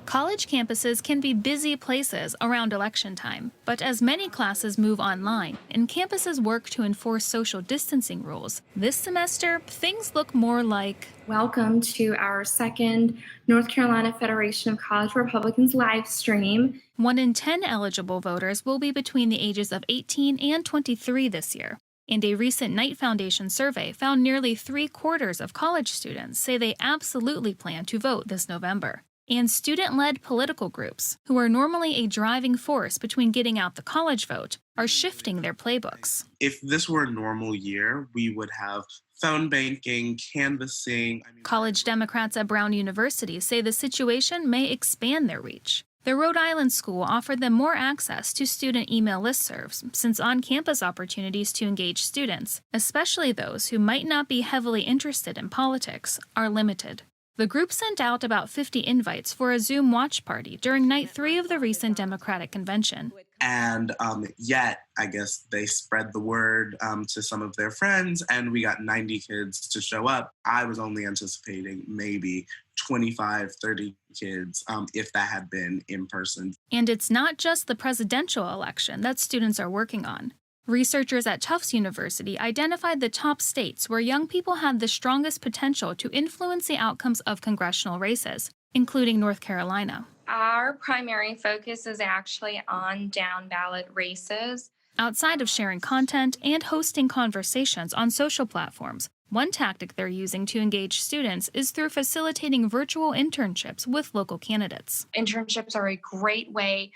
College campuses can be busy places around election time, but as many classes move online and campuses work to enforce social distancing rules, this semester things look more like. Welcome to our second North Carolina Federation of College Republicans live stream. 1 in 10 eligible voters will be between the ages of 18 and 23 this year. And a recent Knight Foundation survey found nearly 3/4 of college students say they absolutely plan to vote this November. And student-led political groups, who are normally a driving force between getting out the college vote, are shifting their playbooks. If this were a normal year, we would have phone banking, canvassing. College Democrats at Brown University say the situation may expand their reach. The Rhode Island school offered them more access to student email listservs, since on-campus opportunities to engage students, especially those who might not be heavily interested in politics, are limited. The group sent out about 50 invites for a Zoom watch party during night 3 of the recent Democratic convention. And yet, I guess they spread the word to some of their friends, and we got 90 kids to show up. I was only anticipating maybe 25, 30 kids, if that had been in person. And it's not just the presidential election that students are working on. Researchers at Tufts University identified the top states where young people had the strongest potential to influence the outcomes of congressional races, including North Carolina. Our primary focus is actually on down-ballot races. Outside of sharing content and hosting conversations on social platforms, one tactic they're using to engage students is through facilitating virtual internships with local candidates. Internships are a great way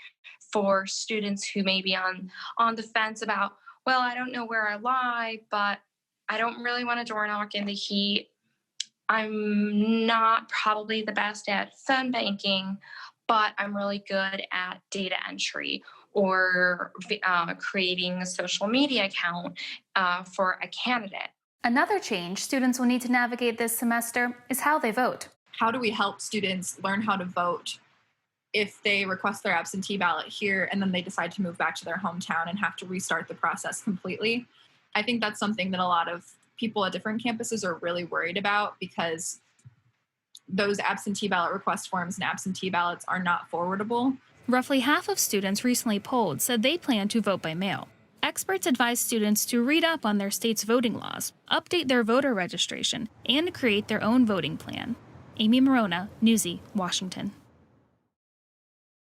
for students who may be on the fence about, well, I don't know where I lie, but I don't really want to door knock in the heat. I'm not probably the best at phone banking, but I'm really good at data entry or creating a social media account for a candidate. Another change students will need to navigate this semester is how they vote. How do we help students learn how to vote if they request their absentee ballot here and then they decide to move back to their hometown and have to restart the process completely? I think that's something that a lot of people at different campuses are really worried about, because those absentee ballot request forms and absentee ballots are not forwardable. Roughly half of students recently polled said they plan to vote by mail. Experts advise students to read up on their state's voting laws, update their voter registration, and create their own voting plan. Amy Morona, Newsy, Washington.